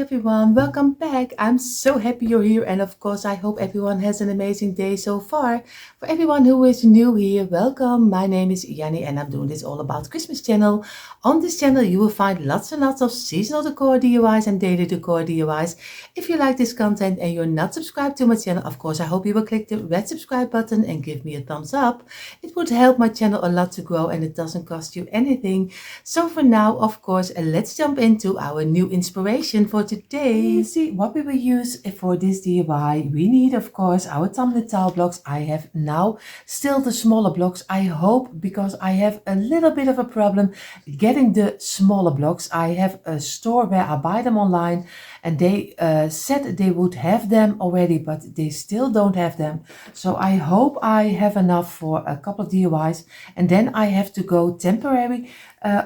everyone, welcome back. I'm so happy you're here, and of course I hope everyone has an amazing day so far. For everyone who is new here, welcome. My name is Janny and I'm doing this all about Christmas channel. On this channel you will find lots and lots of seasonal decor DIYs and daily decor DIYs. If you like this content and you're not subscribed to my channel, of course I hope you will click the red subscribe button and give me a thumbs up. It would help my channel a lot to grow and it doesn't cost you anything. So for now, of course, let's jump into our new inspiration for today. You see what we will use for this DIY. We need, of course, our tumbling tile blocks. I have now still the smaller blocks. I hope, because I have a little bit of a problem getting the smaller blocks. I have a store where I buy them online and they said they would have them already, but they still don't have them. So I hope I have enough for a couple of DIYs, and then I have to go temporary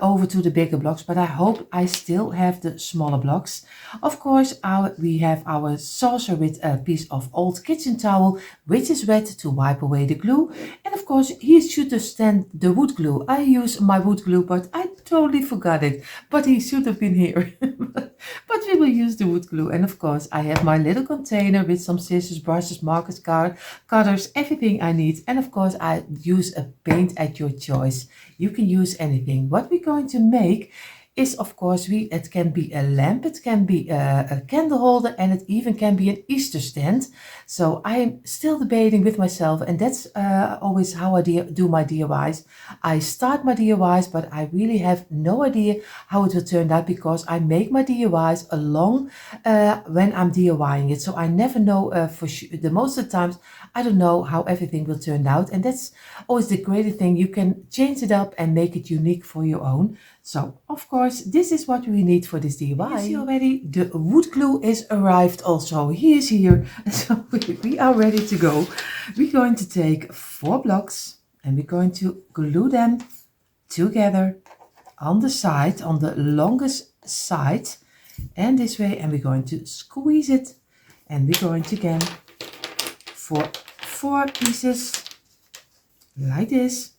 over to the bigger blocks, but I hope I still have the smaller blocks. Of course, we have our saucer with a piece of old kitchen towel, which is wet to wipe away the glue. And of course, he should have stand the wood glue. I use my wood glue, but I totally forgot it. But he should have been here. But we will use the wood glue. And of course, I have my little container with some scissors, brushes, markers, cutters, everything I need. And of course, I use a paint at your choice. You can use anything. What we're going to make is, of course, it can be a lamp, it can be a candle holder, and it even can be an Easter stand. So I am still debating with myself, and that's always how I do my DIYs. I start my DIYs, but I really have no idea how it will turn out, because I make my DIYs along when I'm DIYing it. So I never know for sure. The most of the times I don't know how everything will turn out, and that's always the great thing. You can change it up and make it unique for your own. So, of course, this is what we need for this DIY. You see already, the wood glue is arrived also. He is here. So we are ready to go. We're going to take 4 blocks and we're going to glue them together on the side, on the longest side, and this way. And we're going to squeeze it. And we're going to again for 4 pieces like this.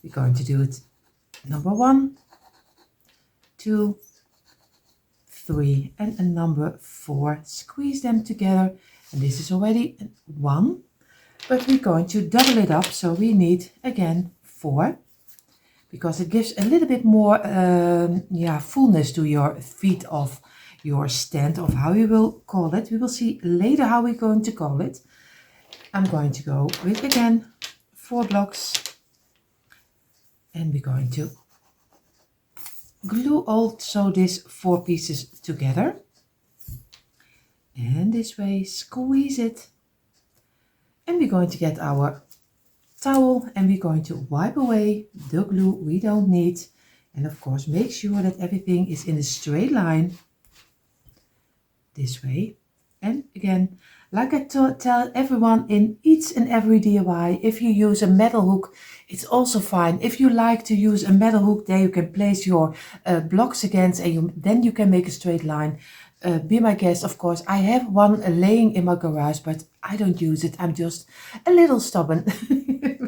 We're going to do it number 1, 2, 3, and a number 4. Squeeze them together, and this is already 1, but we're going to double it up, so we need again 4, because it gives a little bit more fullness to your feet of your stand, of how you will call it. We will see later how we're going to call it. I'm going to go with again 4 blocks, and we're going to glue also these 4 pieces together, and this way squeeze it, and we're going to get our towel and we're going to wipe away the glue we don't need, and of course make sure that everything is in a straight line this way. And again, like I tell everyone in each and every DIY, if you use a metal hook, it's also fine. If you like to use a metal hook, there you can place your blocks against, and then you can make a straight line. Be my guest, of course. I have one laying in my garage, but I don't use it. I'm just a little stubborn.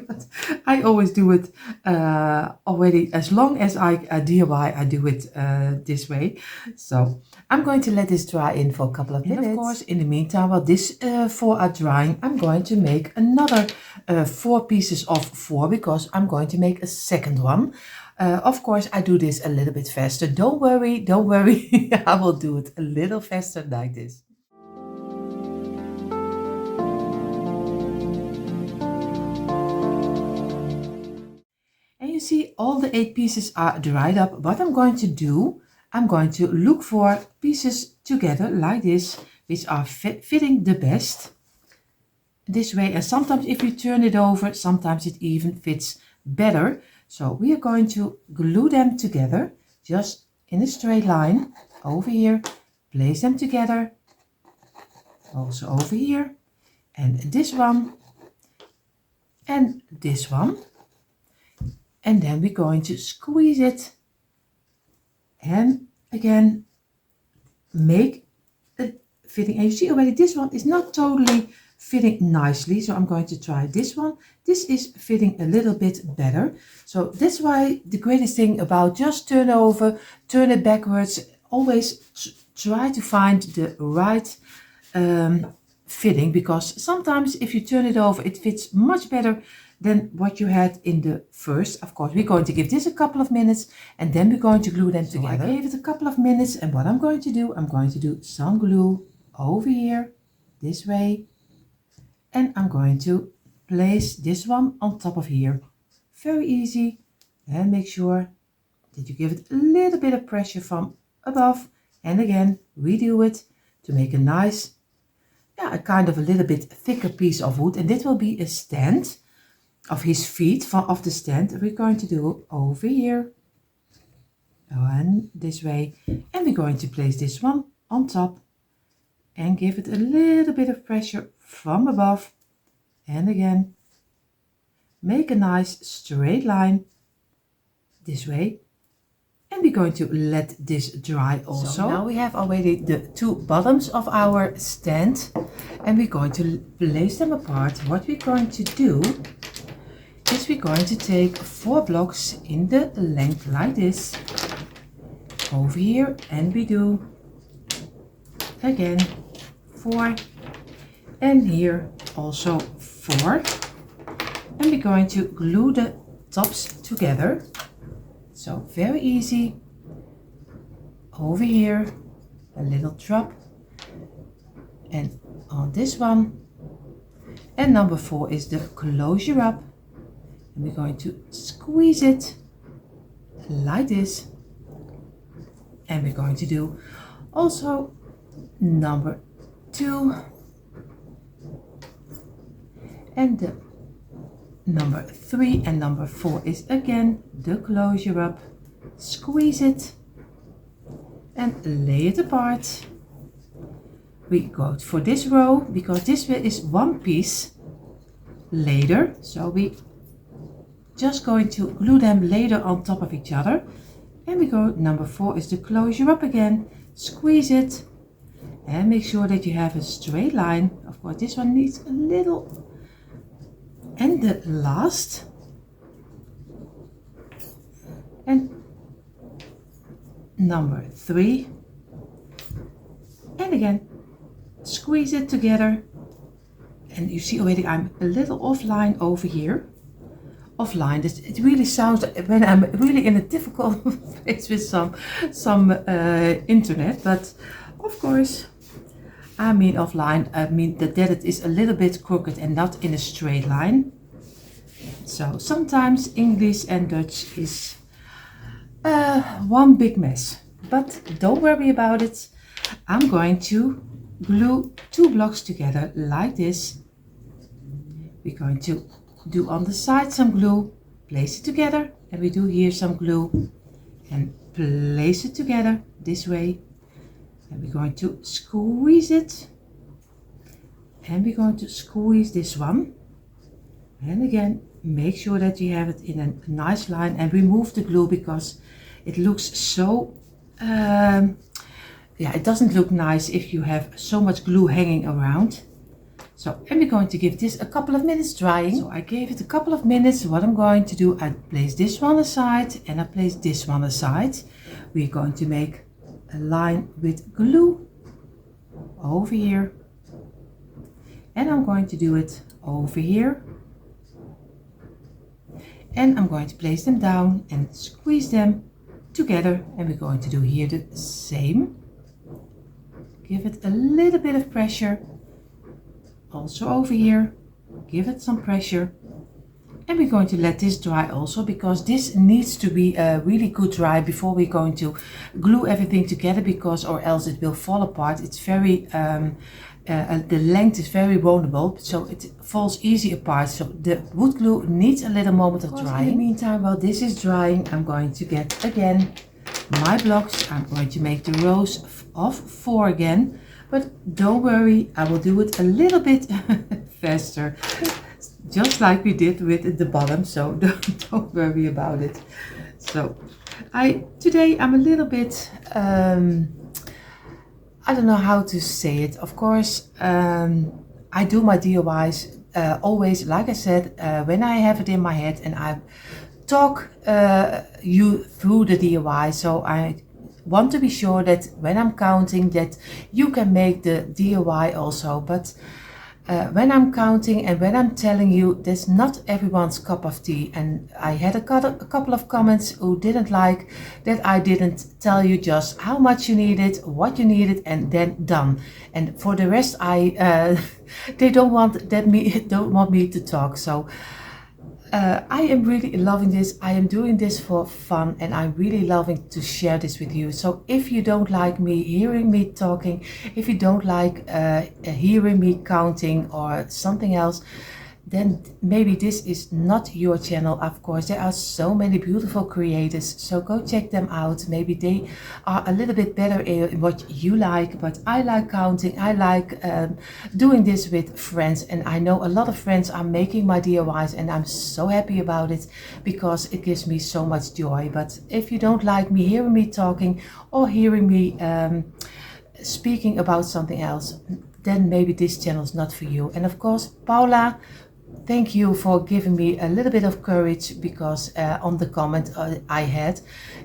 But I always do it already. As long as I DIY, I do it this way. So I'm going to let this dry in for a couple of minutes. And of course, in the meantime, while this 4 are drying, I'm going to make another 4 pieces of 4, because I'm going to make a second one. Of course, I do this a little bit faster. Don't worry, don't worry. I will do it a little faster like this. And you see all the 8 pieces are dried up. What I'm going to do, I'm going to look for pieces together like this, which are fitting the best. This way, and sometimes if you turn it over, sometimes it even fits better. So we are going to glue them together, just in a straight line, over here, place them together, also over here, and this one, and this one. And then we're going to squeeze it, and again, make a fitting. And you see already this one is not totally fitting nicely, so I'm going to try this one. This is fitting a little bit better. So that's why the greatest thing about just turn over, turn it backwards, always try to find the right fitting, because sometimes if you turn it over, it fits much better than what you had in the first. Of course, we're going to give this a couple of minutes and then we're going to glue them together. I gave it a couple of minutes, and what I'm going to do some glue over here this way, and I'm going to place this one on top of here. Very easy. And make sure that you give it a little bit of pressure from above, and again redo it to make a nice, a kind of a little bit thicker piece of wood. And this will be a stand of his feet, of the stand. We're going to do over here and this way, and we're going to place this one on top and give it a little bit of pressure from above, and again make a nice straight line this way. And we're going to let this dry also. So now we have already the two bottoms of our stand, and we're going to place them apart. What we're going to do is we're going to take 4 blocks in the length like this over here, and we do again 4, and here also 4, and we're going to glue the tops together. So very easy. Over here a little drop, and on this one, and number 4 is the closure up, and we're going to squeeze it like this, and we're going to do also number 2, and the number 3 and number 4 is again the closure up. Squeeze it and lay it apart. We go for this row because this is one piece later, so we just going to glue them later on top of each other. And we go, number 4 is the closure up again. Squeeze it and make sure that you have a straight line. Of course, this one needs a little. And the last, and number 3, and again squeeze it together. And you see already I'm a little offline over here. Offline, it really sounds when I'm really in a difficult place with some internet, but of course I mean offline, I mean that it is a little bit crooked and not in a straight line. So sometimes English and Dutch is one big mess, but don't worry about it. I'm going to glue 2 blocks together like this. We're going to do on the side some glue, place it together, and we do here some glue and place it together this way. And we're going to squeeze it, and we're going to squeeze this one, and again make sure that you have it in a nice line, and remove the glue because it looks so it doesn't look nice if you have so much glue hanging around. So, and we're going to give this a couple of minutes drying. So I gave it a couple of minutes. What I'm going to do, I place this one aside and I place this one aside. We're going to make a line with glue over here, and I'm going to do it over here, and I'm going to place them down and squeeze them together, and we're going to do here the same. Give it a little bit of pressure, also over here, give it some pressure, and we're going to let this dry also because this needs to be really good dry before we're going to glue everything together, because or else it will fall apart. It's very the length is very vulnerable, so it falls easy apart. So the wood glue needs a little moment of drying. In the meantime, while this is drying, I'm going to get again my blocks. I'm going to make the rows of 4 again, but don't worry, I will do it a little bit faster, just like we did with the bottom, so don't worry about it. So today I'm a little bit I don't know how to say it. Of course, I do my DIYs always, like I said, when I have it in my head and I talk you through the DIY. So want to be sure that when I'm counting that you can make the DIY also. But when I'm counting and when I'm telling you, that's not everyone's cup of tea. And I had a couple of comments who didn't like that I didn't tell you just how much you needed, what you needed, and then done. And for the rest, they don't want me to talk. So I am really loving this. I am doing this for fun, and I'm really loving to share this with you. So if you don't like me hearing me talking, if you don't like hearing me counting or something else, then maybe this is not your channel. Of course, there are so many beautiful creators, so go check them out. Maybe they are a little bit better in what you like, but I like counting. I like doing this with friends, and I know a lot of friends are making my DIYs, and I'm so happy about it because it gives me so much joy. But if you don't like me hearing me talking or hearing me speaking about something else, then maybe this channel is not for you. And of course, Paula, thank you for giving me a little bit of courage, because on the comment I had,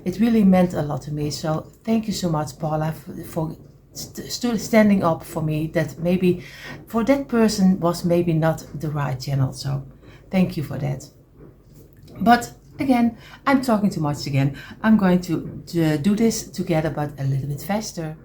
it really meant a lot to me. So thank you so much, Paula, for standing up for me, that maybe for that person was maybe not the right channel. So thank you for that. But again, I'm talking too much again. I'm going to do this together, but a little bit faster.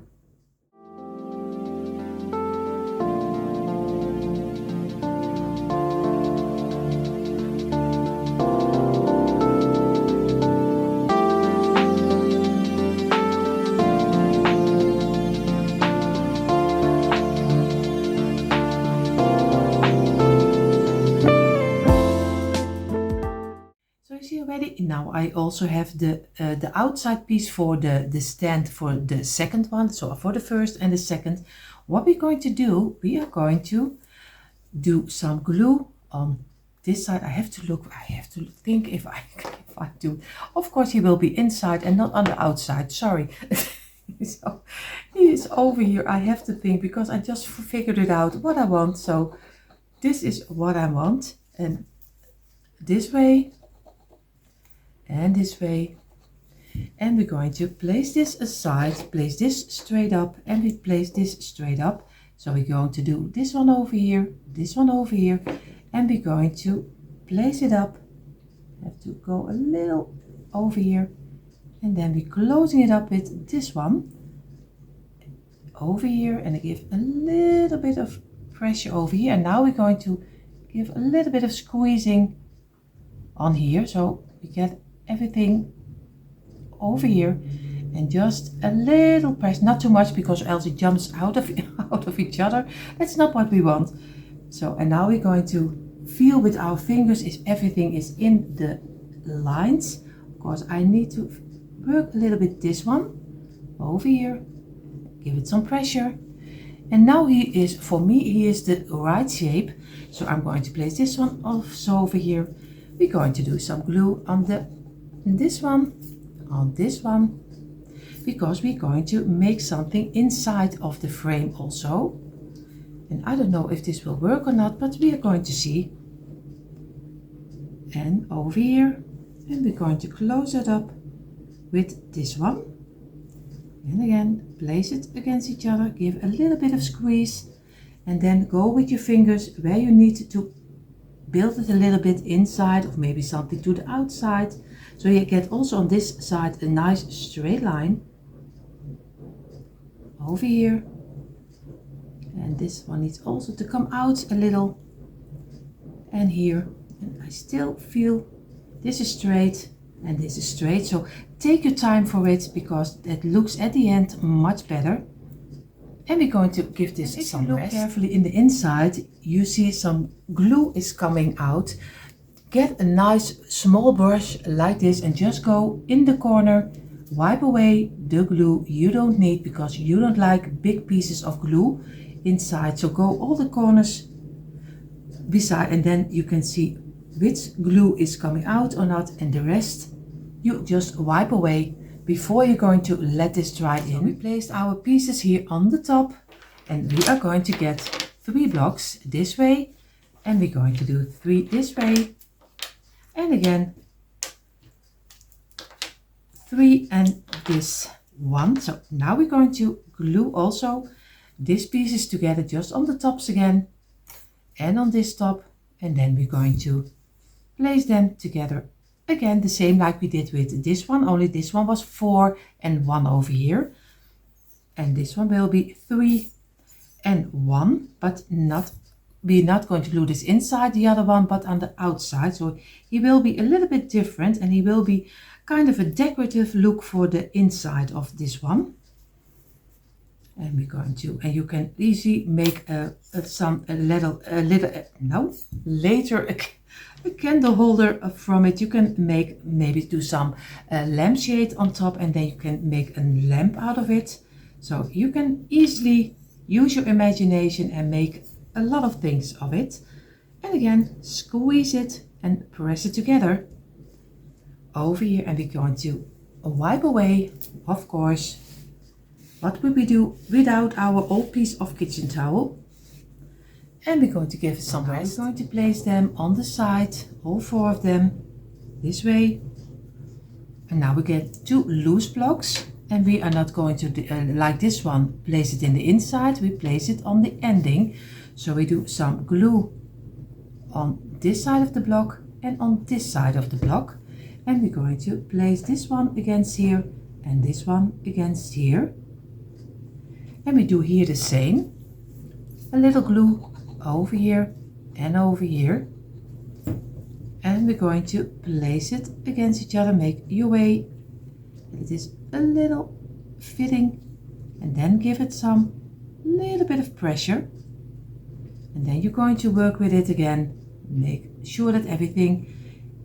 Ready. Now I also have the outside piece for the stand for the second one. So for the first and the second, what we're going to do, we are going to do some glue on this side. I have to think if I do. Of course, he will be inside and not on the outside. Sorry. So he is over here. I have to think because I just figured it out what I want. So this is what I want, and this way. And this way, and we're going to place this aside, place this straight up, and we place this straight up. So we're going to do this one over here, this one over here, and we're going to place it up. Have to go a little over here, and then we're closing it up with this one over here, and I give a little bit of pressure over here. And now we're going to give a little bit of squeezing on here, so we get everything over here, and just a little press, not too much because else it jumps out of each other. That's not what we want. So, and now we're going to feel with our fingers if everything is in the lines. Of course, I need to work a little bit this one over here, give it some pressure, and now for me he is the right shape. So I'm going to place this one also over here. We're going to do some glue on this one, on this one, because we're going to make something inside of the frame also. And I don't know if this will work or not, but we are going to see. And over here, and we're going to close it up with this one. And again, place it against each other, give a little bit of squeeze, and then go with your fingers where you need to build it a little bit inside, or maybe something to the outside. So you get also on this side a nice straight line over here, and this one needs also to come out a little, and here, and I still feel this is straight and this is straight. So take your time for it, because that looks at the end much better. And we're going to give this some rest. If you look carefully in the inside, you see some glue is coming out. Get a nice small brush like this and just go in the corner, wipe away the glue you don't need, because you don't like big pieces of glue inside. So go all the corners beside, and then you can see which glue is coming out or not, and the rest you just wipe away before you're going to let this dry in. So we placed our pieces here on the top, and we are going to get 3 blocks this way, and we're going to do 3 this way, and again 3 and this one. So now we're going to glue also these pieces together just on the tops again and on this top, and then we're going to place them together again the same like we did with this one, only this one was 4 and 1 over here, and this one will be 3 and 1, but we're not going to glue this inside the other one but on the outside. So he will be a little bit different, and he will be kind of a decorative look for the inside of this one. And we're going to, and you can easily make later a candle holder from it. You can make, maybe do some lampshade on top, and then you can make a lamp out of it. So you can easily use your imagination and make a lot of things of it. And again, squeeze it and press it together over here, and we're going to wipe away, of course, what would we do without our old piece of kitchen towel. And we're going to give it some rest. We're going to place them on the side, all 4 of them, this way. And now we get 2 loose blocks, and we are not going to, like this one, place it in the inside, we place it on the ending. So we do some glue on this side of the block and on this side of the block. And we're going to place this one against here and this one against here. And we do here the same, a little glue over here and over here, and we're going to place it against each other. Make your way, it is a little fitting, and then give it some little bit of pressure, and then you're going to work with it again. Make sure that everything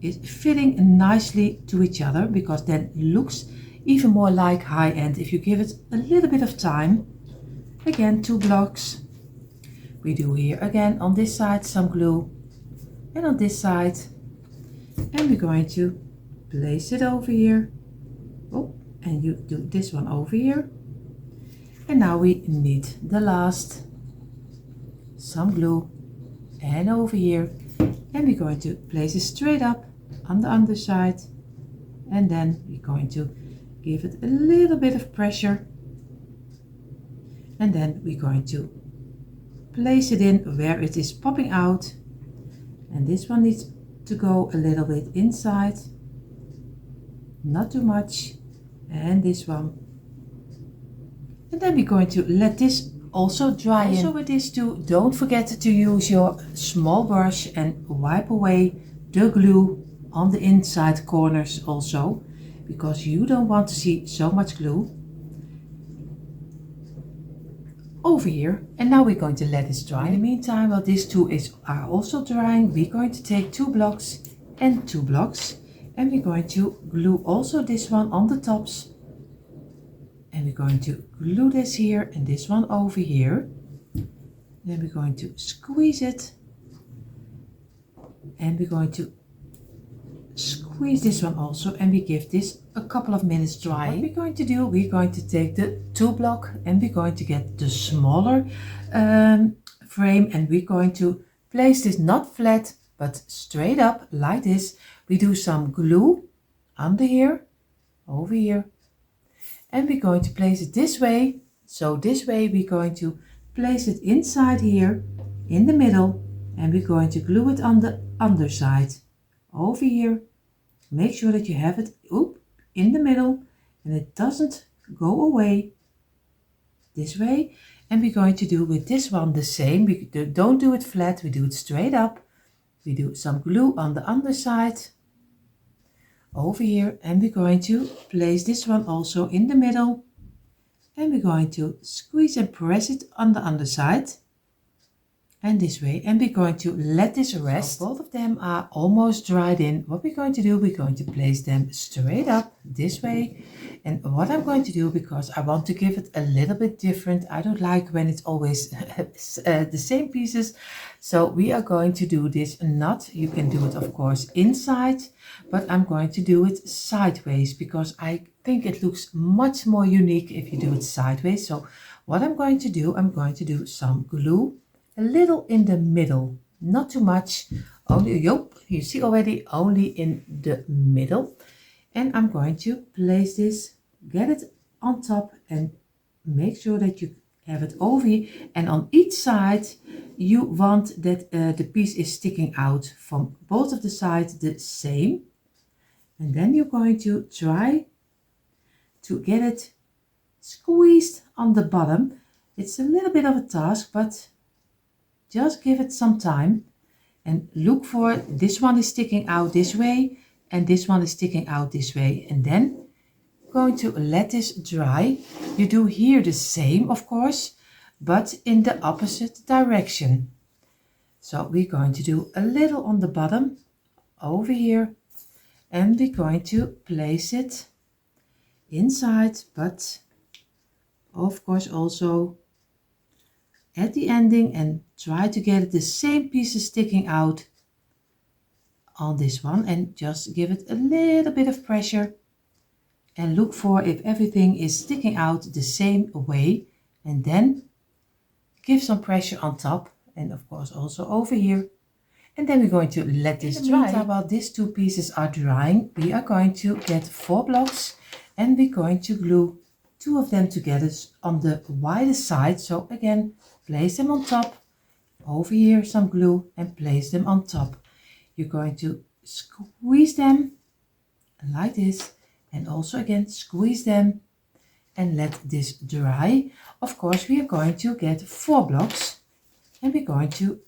is fitting nicely to each other, because then it looks even more like high-end if you give it a little bit of time. Again, 2 blocks. We do here again on this side some glue, and on this side, and we're going to place it over here. Oh, and you do this one over here. And now we need the last, some glue, and over here, and we're going to place it straight up on the underside, and then we're going to give it a little bit of pressure, and then we're going to place it in where it is popping out, and this one needs to go a little bit inside, not too much, and this one, and then we're going to let this also dry in. Also with this too, don't forget to use your small brush and wipe away the glue on the inside corners also, because you don't want to see so much glue over here. And now we're going to let this dry. In the meantime, while these two are also drying, we're going to take 2 blocks and 2 blocks, and we're going to glue also this one on the tops, and we're going to glue this here and this one over here. Then we're going to squeeze it, and we're going to squeeze this one also, and we give this a couple of minutes drying. What we're going to do, we're going to take the 2 block, and we're going to get the smaller frame, and we're going to place this not flat but straight up like this. We do some glue under here, over here, and we're going to place it this way. So this way we're going to place it inside here in the middle, and we're going to glue it on the underside over here. Make sure that you have it in the middle and it doesn't go away this way. And we're going to do with this one the same. We don't do it flat, we do it straight up. We do some glue on the underside over here, and we're going to place this one also in the middle, and we're going to squeeze and press it on the underside and this way, and we're going to let this rest. So both of them are almost dried in. What we're going to do, we're going to place them straight up this way. And what I'm going to do, because I want to give it a little bit different, I don't like when it's always the same pieces. So we are going to do this not, you can do it of course inside, but I'm going to do it sideways, because I think it looks much more unique if you do it sideways. So what I'm going to do, I'm going to do some glue, a little in the middle, not too much, only, you see already, only in the middle. And I'm going to place this, get it on top and make sure that you have it over here, and on each side you want that the piece is sticking out from both of the sides the same, and then you're going to try to get it squeezed on the bottom. It's a little bit of a task, but just give it some time and look for this one is sticking out this way and this one is sticking out this way, and then going to let this dry. You do here the same, of course, but in the opposite direction. So we're going to do a little on the bottom over here, and we're going to place it inside, but of course also at the ending, and try to get the same pieces sticking out on this one, and just give it a little bit of pressure and look for if everything is sticking out the same way, and then give some pressure on top and of course also over here, and then we're going to let this dry. While these two pieces are drying, we are going to get 4 blocks and we're going to glue 2 of them together on the wider side. So again, place them on top, over here some glue, and place them on top. You're going to squeeze them like this, and also again squeeze them and let this dry. Of course we are going to get 4 blocks and we're going to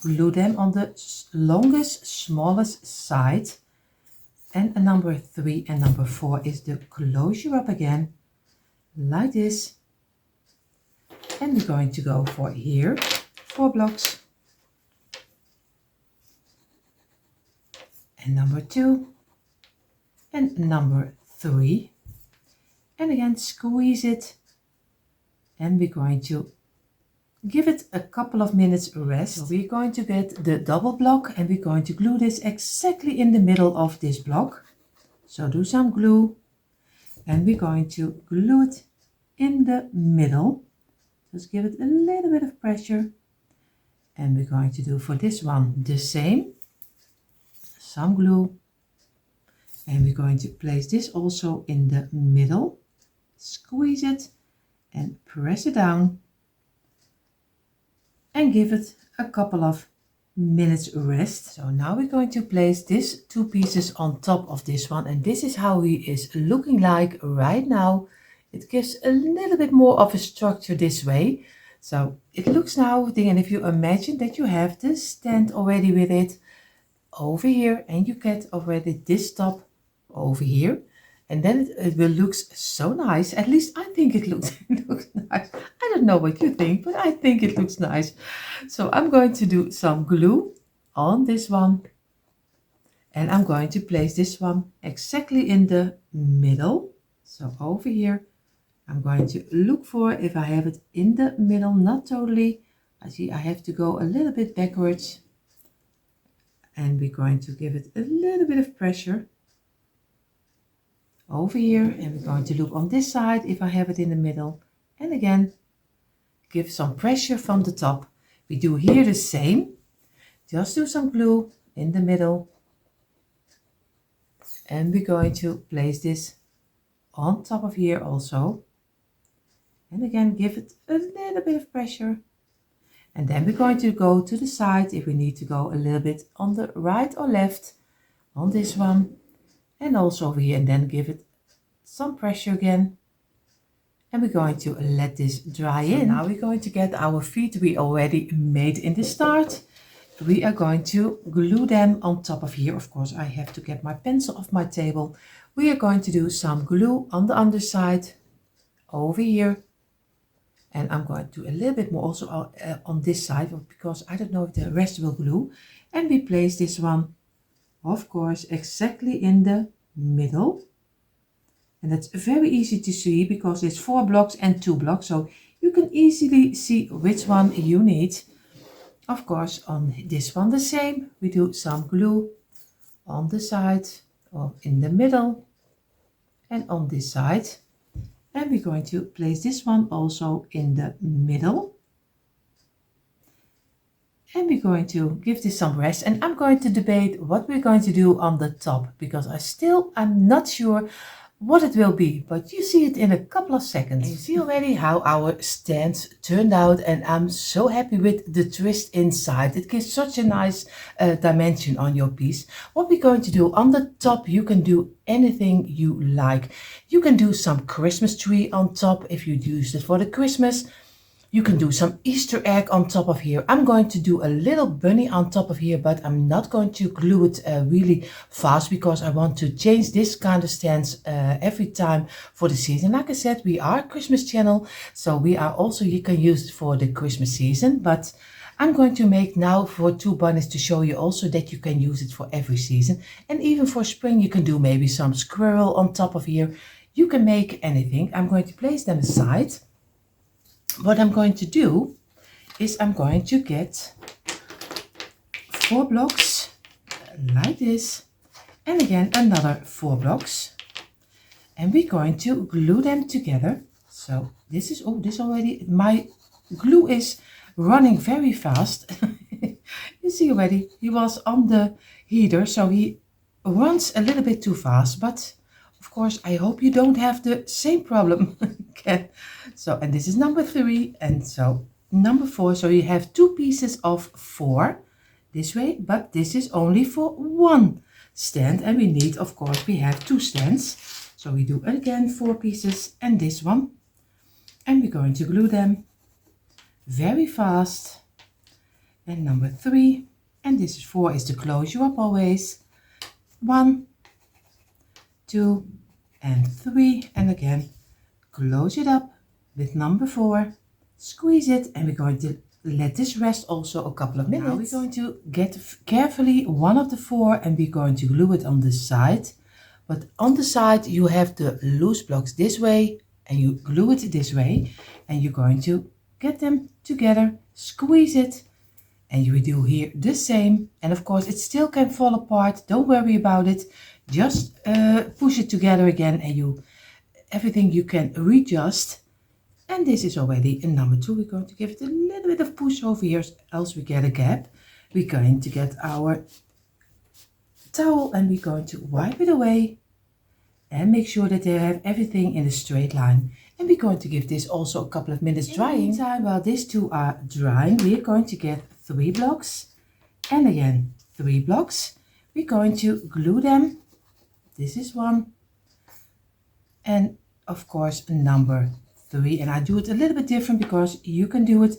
glue them on the longest, smallest side, and number 3 and number 4 is the closure up again like this, and we're going to go for here 4 blocks, and number 2 and number 3, and again squeeze it, and we're going to give it a couple of minutes rest. So we're going to get the double block and we're going to glue this exactly in the middle of this block. So do some glue and we're going to glue it in the middle. Just give it a little bit of pressure, and we're going to do for this one the same, some glue, and we're going to place this also in the middle, squeeze it and press it down and give it a couple of minutes rest. So now we're going to place these 2 pieces on top of this one, and this is how he is looking like right now. It gives a little bit more of a structure this way. So it looks now, and if you imagine that you have the stand already with it over here, and you get already this top over here, and then it will look so nice. At least I think it looks, it looks nice. I don't know what you think, but I think it looks nice. So I'm going to do some glue on this one, and I'm going to place this one exactly in the middle. So over here, I'm going to look for if I have it in the middle, not totally. I see I have to go a little bit backwards, and we're going to give it a little bit of pressure over here, and we're going to look on this side if I have it in the middle, and again give some pressure from the top. We do here the same, just do some glue in the middle, and we're going to place this on top of here also, and again give it a little bit of pressure, and then we're going to go to the side if we need to go a little bit on the right or left on this one, and also over here, and then give it some pressure again, and we're going to let this dry in. Now we're going to get our feet we already made in the start. We are going to glue them on top of here. Of course I have to get my pencil off my table. We are going to do some glue on the underside over here, and I'm going to do a little bit more also on this side, because I don't know if the rest will glue, and we place this one of course exactly in the middle, and that's very easy to see because it's 4 blocks and 2 blocks, so you can easily see which one you need. Of course on this one the same, we do some glue on the side or in the middle and on this side, and we're going to place this one also in the middle, and we're going to give this some rest. And I'm going to debate what we're going to do on the top, because I'm not sure what it will be, but you see it in a couple of seconds. And you see already how our stands turned out, and I'm so happy with the twist inside. It gives such a nice dimension on your piece. What we're going to do on the top, you can do anything you like. You can do some Christmas tree on top if you use it for the Christmas. You can do some Easter egg on top of here. I'm going to do a little bunny on top of here, but I'm not going to glue it really fast because I want to change this kind of stance every time for the season. Like I said, we are a Christmas channel, so we are also, you can use it for the Christmas season, but I'm going to make now for 2 bunnies to show you also that you can use it for every season. And even for spring, you can do maybe some squirrel on top of here. You can make anything. I'm going to place them aside. What I'm going to do is I'm going to get 4 blocks like this, and again another 4 blocks, and we're going to glue them together. So this is, oh, this already, my glue is running very fast. You see already, he was on the heater, so he runs a little bit too fast, but of course, I hope you don't have the same problem again. So, and this is number 3, and so number 4. So you have 2 pieces of 4 this way, but this is only for 1 stand, and we need, of course, we have 2 stands. So we do again 4 pieces and this one, and we're going to glue them very fast. And number 3, and this is 4 is to close you up always. 1, 2 and 3, and again close it up with number 4, squeeze it, and we're going to let this rest also a couple of minutes. Now we're going to get carefully one of the 4 and we're going to glue it on the side, but on the side you have the loose blocks this way and you glue it this way, and you're going to get them together, squeeze it, and you do here the same. And of course it still can fall apart, don't worry about it. Just push it together again, and everything you can readjust. And this is already a number 2. We're going to give it a little bit of push over here, else we get a gap. We're going to get our towel and we're going to wipe it away and make sure that they have everything in a straight line. And we're going to give this also a couple of minutes drying. In the meantime, while these 2 are drying, we're going to get 3 blocks and again 3 blocks. We're going to glue them. This is 1, and of course number 3, and I do it a little bit different because you can do it.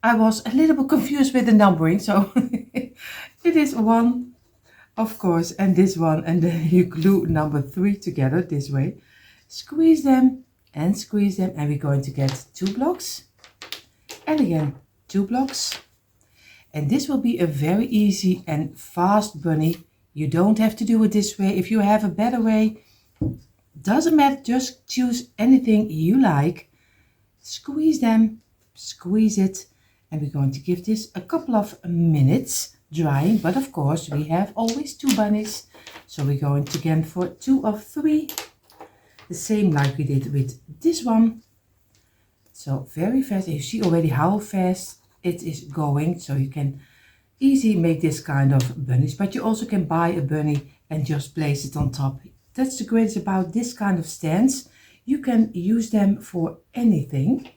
I was a little bit confused with the numbering, so it is 1, of course, and this one, and then you glue number 3 together this way, squeeze them, and we're going to get 2 blocks, and again 2 blocks, and this will be a very easy and fast bunny. You don't have to do it this way. If you have a better way, doesn't matter, just choose anything you like. Squeeze them, squeeze it, and we're going to give this a couple of minutes drying. But of course, we have always 2 bunnies. So we're going to again for 2 of 3. The same like we did with this one. So very fast. You see already how fast it is going. So you can easy make this kind of bunnies, but you also can buy a bunny and just place it on top. That's the greatest about this kind of stands. You can use them for anything.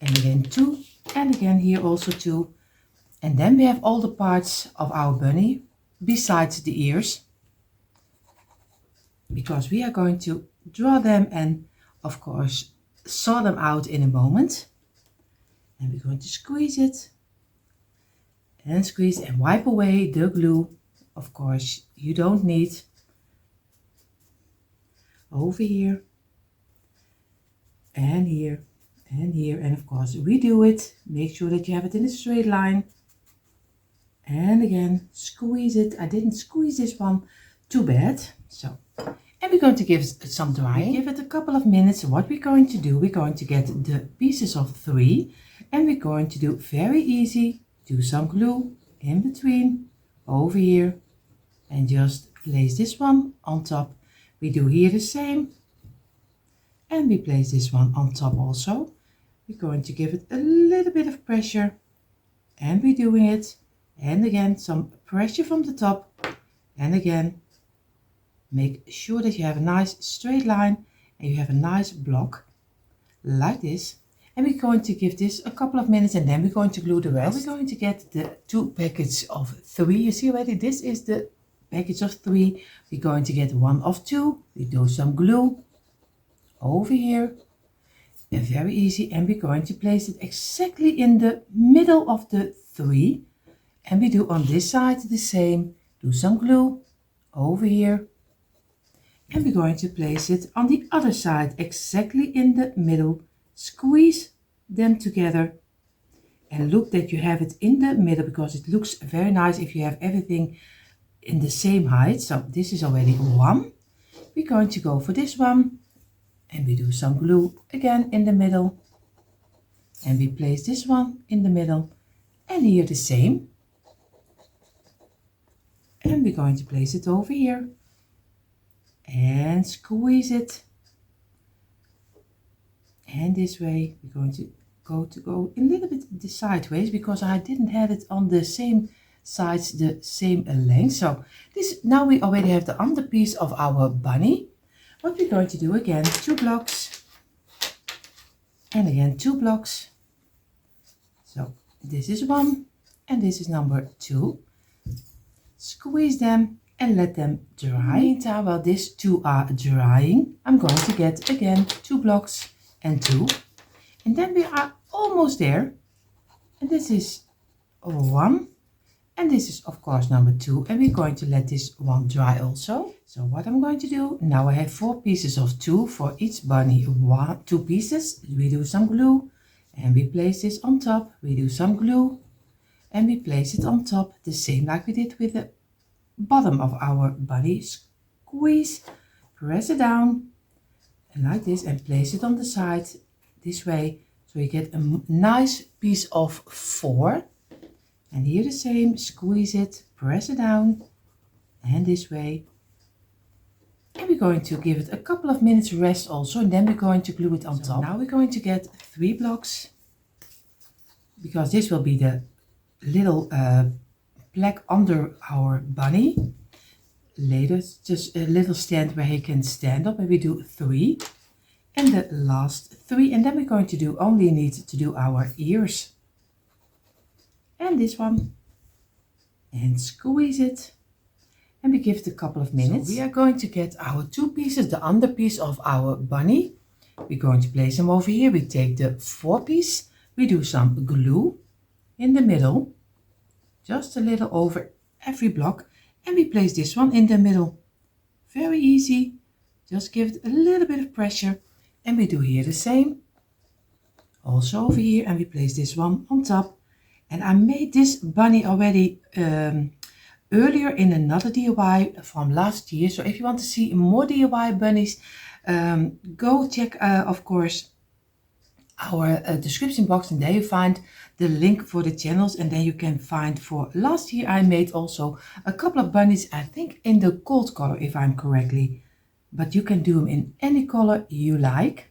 And again 2, and again here also 2. And then we have all the parts of our bunny besides the ears, because we are going to draw them and of course saw them out in a moment. And we're going to squeeze it and squeeze and wipe away the glue. Of course you don't need. Over here and here and here, and of course redo it. Make sure that you have it in a straight line, and again squeeze it. I didn't squeeze this one, too bad. So, and we're going to give it some drying. Give it a couple of minutes. What we're going to do, we're going to get the pieces of 3 and we're going to do very easy, do some glue in between over here and just place this one on top. We do here the same, and we place this one on top also. We're going to give it a little bit of pressure, and we're doing it, and again some pressure from the top, and again Make sure that you have a nice straight line and you have a nice block like this. And we're going to give this a couple of minutes and then we're going to glue the rest. We're going to get the 2 packets of 3. You see already, this is the package of 3. We're going to get 1 of 2. We do some glue over here. And very easy. And we're going to place it exactly in the middle of the 3. And we do on this side the same. Do some glue over here. And we're going to place it on the other side exactly in the middle. Squeeze them together and look that you have it in the middle, because it looks very nice if you have everything in the same height. So this is already 1. We're going to go for this one and we do some glue again in the middle, and we place this one in the middle, and here the same, and we're going to place it over here and squeeze it. And this way we're going to go a little bit sideways, because I didn't have it on the same sides, the same length. So this, now we already have the underpiece of our bunny. What we're going to do again, 2 blocks and again 2 blocks. So this is 1 and this is number 2. Squeeze them and let them dry. Meantime, while these 2 are drying, I'm going to get again 2 blocks and 2, and then we are almost there. And this is 1, and this is of course number 2, and we're going to let this one dry also. So what I'm going to do now, I have 4 pieces of 2 for each bunny. 2 pieces. We do some glue and we place this on top. We do some glue and we place it on top, the same like we did with the bottom of our bunny. Squeeze, press it down and like this, and place it on the side this way, so you get a nice piece of 4. And here the same, squeeze it, press it down, and this way. And we're going to give it a couple of minutes rest also, and then we're going to glue it on top. Now we're going to get 3 blocks, because this will be the little plaque under our bunny. Later, just a little stand where he can stand up, and we do 3 and the last 3, and then we're going to do only need to do our ears and this one, and squeeze it, and we give it a couple of minutes. So we are going to get our 2 pieces, the underpiece of our bunny. We're going to place them over here. We take the 4 piece, we do some glue in the middle, just a little over every block, and we place this one in the middle. Very easy, just give it a little bit of pressure, and we do here the same, also over here, and we place this one on top. And I made this bunny already earlier in another DIY from last year. So if you want to see more DIY bunnies, go check of course our description box, and there you find the link for the channels, and then you can find for last year I made also a couple of bunnies, I think in the gold color if I'm correctly, but you can do them in any color you like.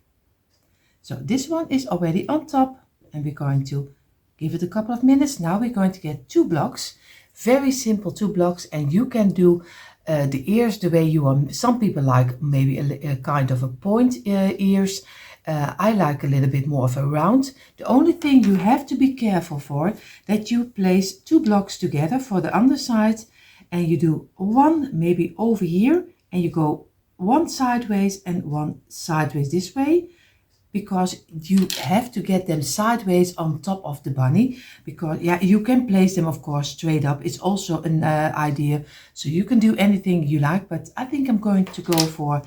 So this one is already on top, and we're going to give it a couple of minutes. Now we're going to get 2 blocks, very simple 2 blocks, and you can do the ears the way you want. Some people like maybe a kind of a point ears. I like a little bit more of a round. The only thing you have to be careful for, that you place 2 blocks together for the underside, and you do 1 maybe over here, and you go 1 sideways and 1 sideways this way, because you have to get them sideways on top of the bunny, because yeah, you can place them of course straight up. It's also an idea, so you can do anything you like, but I think I'm going to go for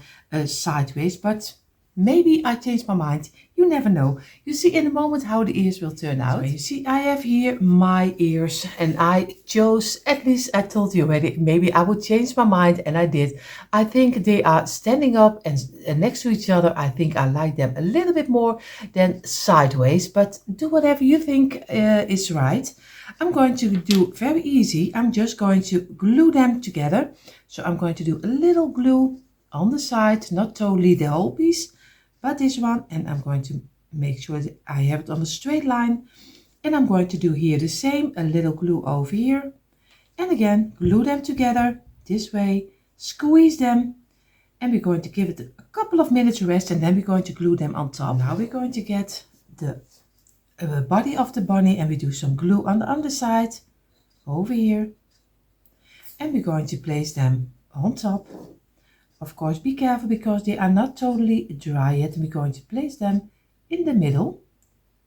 sideways, but maybe I change my mind. You never know. You see in a moment how the ears will turn out. So you see I have here my ears, and I chose, at least I told you already, maybe I would change my mind, and I did. I think they are standing up and next to each other. I think I like them a little bit more than sideways, but do whatever you think is right. I'm going to do very easy. I'm just going to glue them together. So I'm going to do a little glue on the side, not totally the whole piece, but this one, and I'm going to make sure that I have it on a straight line, and I'm going to do here the same, a little glue over here, and again glue them together this way, squeeze them, And we're going to give it a couple of minutes rest, and then we're going to glue them on top. Now we're going to get the body of the bunny, and we do some glue on the underside over here. And we're going to place them on top. Of course, be careful because they are not totally dry yet. We're going to place them in the middle.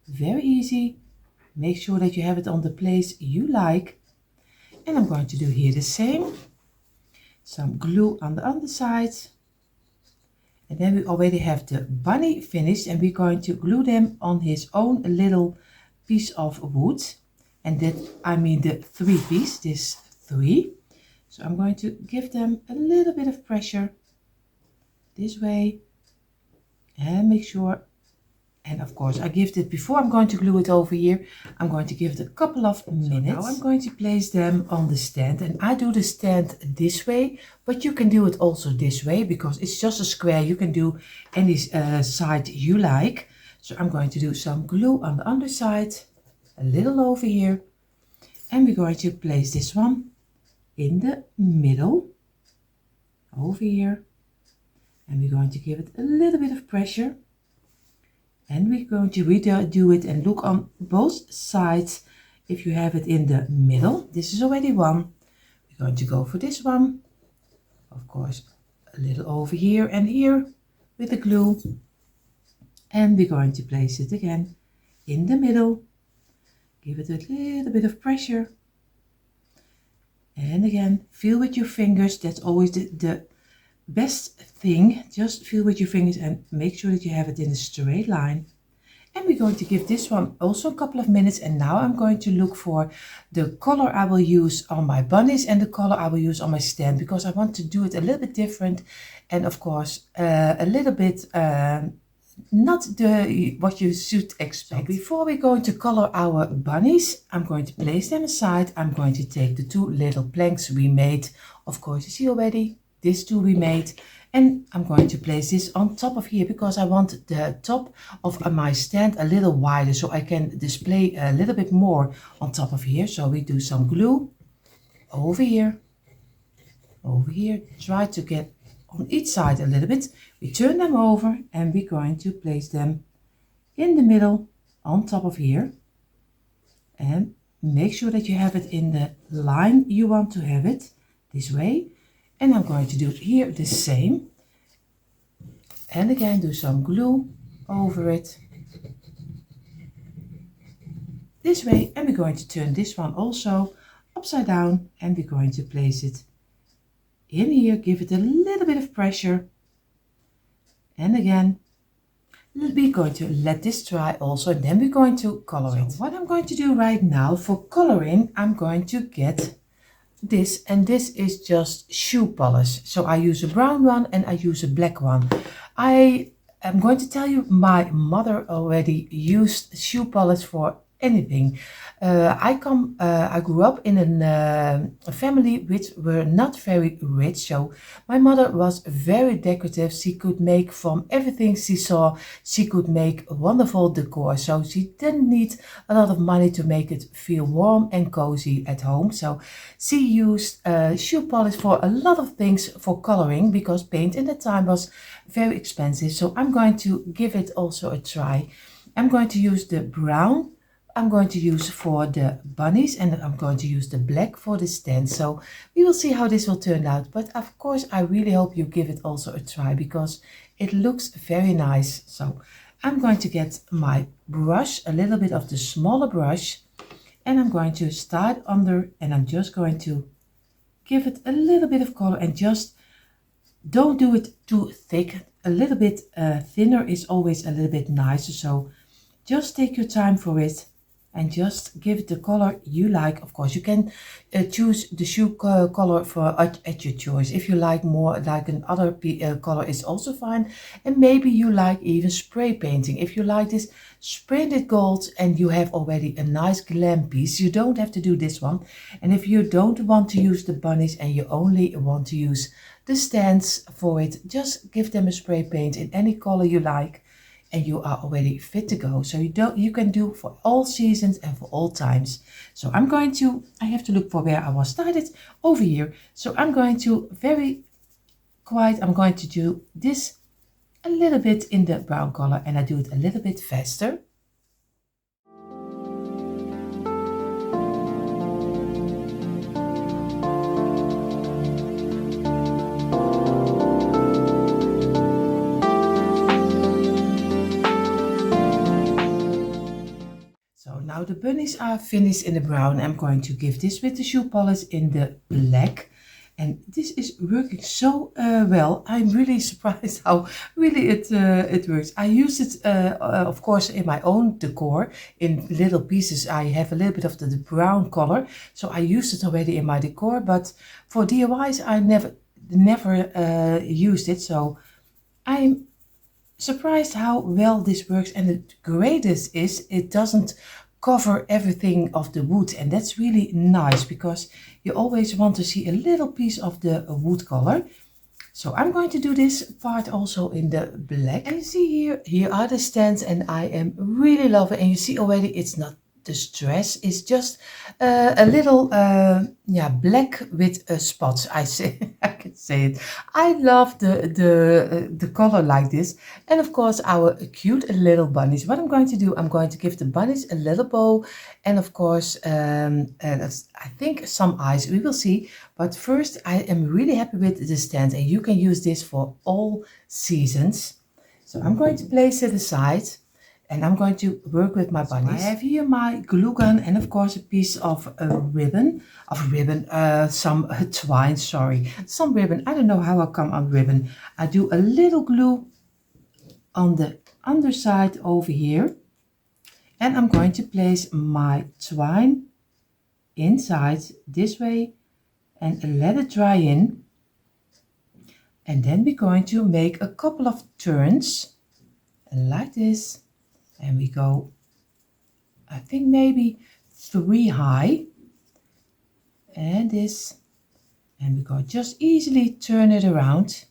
Very easy. Make sure that you have it on the place you like. And I'm going to do here the same. Some glue on the underside. And then we already have the bunny finished, and we're going to glue them on his own little piece of wood. And that, I mean the 3-piece, this 3. So I'm going to give them a little bit of pressure this way, and make sure, and of course I give it before I'm going to glue it over here. I'm going to give it a couple of minutes. So now I'm going to place them on the stand, and I do the stand this way, but you can do it also this way because it's just a square. You can do any side you like. So I'm going to do some glue on the underside, a little over here, and we're going to place this one in the middle over here. And we're going to give it a little bit of pressure, and we're going to redo it and look on both sides if you have it in the middle. This is already one. We're going to go for this one, of course, a little over here and here with the glue, and we're going to place it again in the middle. Give it a little bit of pressure, and again feel with your fingers. That's always the best thing. Just feel with your fingers and make sure that you have it in a straight line. And we're going to give this one also a couple of minutes. And now I'm going to look for the color I will use on my bunnies and the color I will use on my stand, because I want to do it a little bit different, and of course a little bit not what you should expect. Before we're going to color our bunnies, I'm going to place them aside. I'm going to take the 2 little planks we made. Of course, you see already this 2 we made, and I'm going to place this on top of here because I want the top of my stand a little wider so I can display a little bit more on top of here. So we do some glue over here, try to get on each side a little bit. We turn them over, and we're going to place them in the middle on top of here, and make sure that you have it in the line you want to have it this way. And I'm going to do here the same, and again do some glue over it this way. And we're going to turn this one also upside down, and we're going to place it in here. Give it a little bit of pressure, and again we're going to let this dry also, and then we're going to color it. What I'm going to do right now for coloring, I'm going to get this, and this is just shoe polish. So I use a brown one and I use a black one. I am going to tell you, my mother already used shoe polish for anything. I grew up in a family which were not very rich, so my mother was very decorative. She could make from everything she saw, she could make wonderful decor, so she didn't need a lot of money to make it feel warm and cozy at home. So she used shoe polish for a lot of things for coloring, because paint in the time was very expensive. So I'm going to give it also a try. I'm going to use the brown I'm going to use for the bunnies, and I'm going to use the black for the stand. So we will see how this will turn out. But of course, I really hope you give it also a try, because it looks very nice. So I'm going to get my brush, a little bit of the smaller brush, and I'm going to start under, and I'm just going to give it a little bit of color, and just don't do it too thick. A little bit thinner is always a little bit nicer. So just take your time for it, and just give it the color you like. Of course, you can choose the shoe color for at your choice. If you like more like another color, is also fine. And maybe you like even spray painting. If you like this sprayed it gold and you have already a nice glam piece, you don't have to do this one. And if you don't want to use the bunnies and you only want to use the stands for it, just give them a spray paint in any color you like, and you are already fit to go. So you can do for all seasons and for all times. So I have to look for where I was started over here. So I'm going to very I'm going to do this a little bit in the brown color, and I do it a little bit faster. So now the bunnies are finished in the brown. I'm going to give this with the shoe polish in the black. And this is working so well. I'm really surprised how really it works. I use it, of course, in my own decor. In little pieces, I have a little bit of the brown color. So I used it already in my decor. But for DIYs, I never used it. So I'm surprised how well this works. And the greatest is it doesn't cover everything of the wood, and that's really nice because you always want to see a little piece of the wood color. So I'm going to do this part also in the black. And you see here are the stands, and I am really loving it. And you see already it's not the stress, it's just a little yeah, black with spots. I can say it. I love the color like this. And of course our cute little bunnies. What I'm going to do, I'm going to give the bunnies a little bow, and of course I think some eyes, we will see. But first, I am really happy with the stand, and you can use this for all seasons. So I'm going to place it aside, and I'm going to work with my bunnies. So I have here my glue gun, and of course a piece of some twine, sorry, some ribbon. I don't know how I come on ribbon. I do a little glue on the underside over here, and I'm going to place my twine inside this way and let it dry in. And then we're going to make a couple of turns like this, and we go, I think maybe 3 high, and this, and we go just easily turn it around.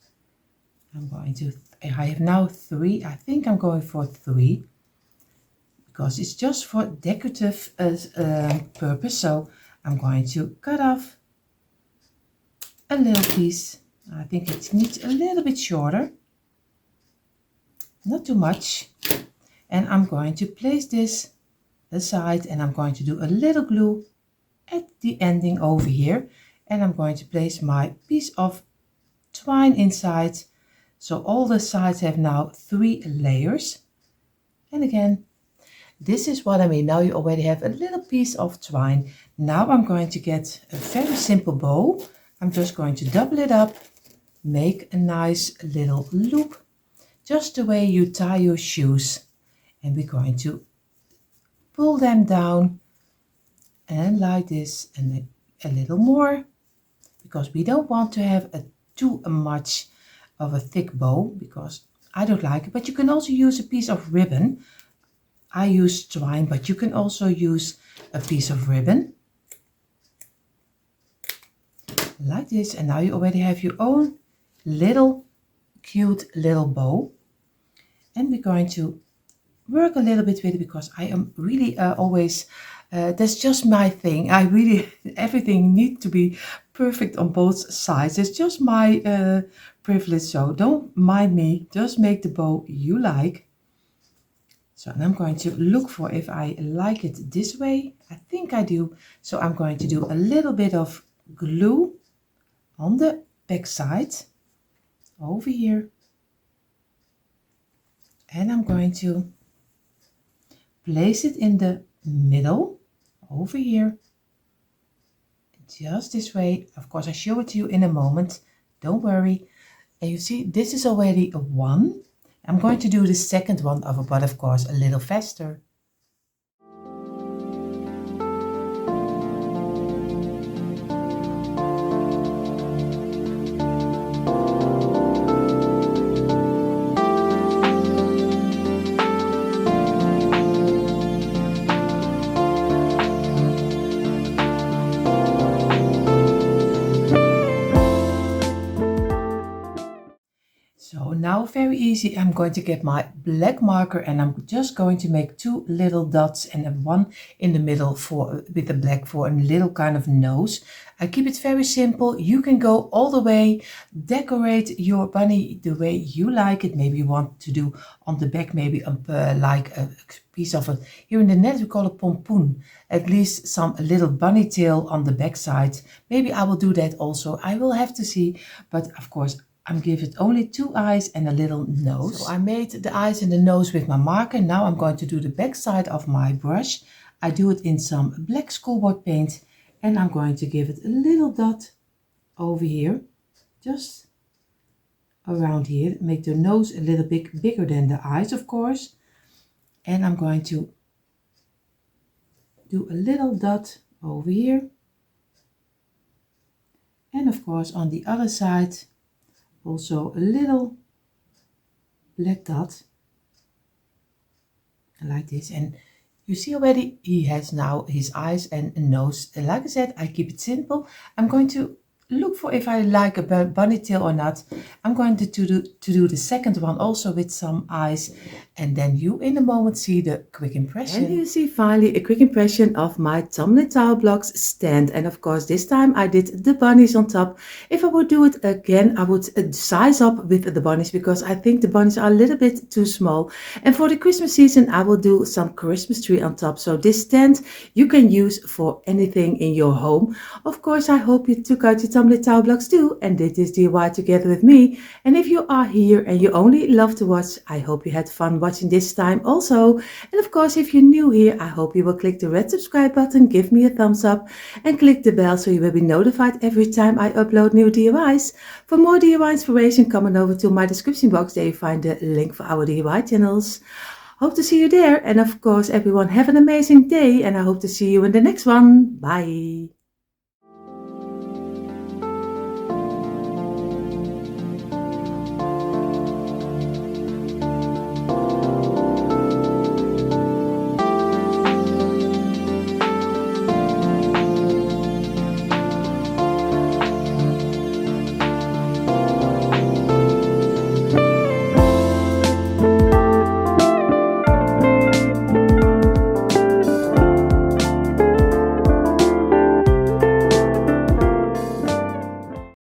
I have now 3. I think I'm going for 3 because it's just for decorative purpose. So I'm going to cut off a little piece. I think it needs a little bit shorter, not too much. And I'm going to place this aside, and I'm going to do a little glue at the ending over here. And I'm going to place my piece of twine inside. So all the sides have now 3 layers. And again, this is what I mean. Now you already have a little piece of twine. Now I'm going to get a very simple bow. I'm just going to double it up, make a nice little loop, just the way you tie your shoes. And we're going to pull them down, and like this, and a little more, because we don't want to have too much of a thick bow, because I don't like it. But you can also use a piece of ribbon. I use twine, but you can also use a piece of ribbon like this. And now you already have your own little cute little bow. And we're going to work a little bit with it, because I am really always, that's just my thing. I really, everything needs to be perfect on both sides. It's just my privilege, so don't mind me. Just make the bow you like. So, and I'm going to look for if I like it this way. I think I do. So I'm going to do a little bit of glue on the back side over here. And I'm going to place it in the middle over here, just this way. Of course, I show it to you in a moment, don't worry. And you see, this is already a 1. I'm going to do the second one over, but of course a little faster. So now very easy. I'm going to get my black marker and I'm just going to make 2 little dots and then one in the middle with the black for a little kind of nose. I keep it very simple. You can go all the way, decorate your bunny the way you like it. Maybe you want to do on the back, maybe like a piece of here in the net we call it pompoen, at least some little bunny tail on the back side. Maybe I will do that also. I will have to see, but of course I'm giving it only 2 eyes and a little nose. So I made the eyes and the nose with my marker. Now I'm going to do the back side of my brush. I do it in some black schoolboard paint and I'm going to give it a little dot over here, just around here. Make the nose a little bit bigger than the eyes, of course. And I'm going to do a little dot over here. And of course on the other side also a little black dot like this. And you see already he has now his eyes and a nose. And like I said, I keep it simple. I'm going to look for if I like a bunny tail or not. I'm going to do the second one also with some eyes, and then you in a moment see the quick impression. And you see finally a quick impression of my tumbling tile blocks stand. And of course this time I did the bunnies on top. If I would do it again, I would size up with the bunnies because I think the bunnies are a little bit too small. And for the Christmas season I will do some Christmas tree on top. So this stand you can use for anything in your home. Of course I hope you took out your tumbling tile blocks too and did this DIY together with me. And if you are here and you only love to watch, I hope you had fun watching this time also. And of course if you're new here, I hope you will click the red subscribe button, give me a thumbs up and click the bell so you will be notified every time I upload new DIYs. For more DIY inspiration, come on over to my description box. There you find the link for our DIY channels. Hope to see you there, and of course everyone have an amazing day and I hope to see you in the next one. Bye.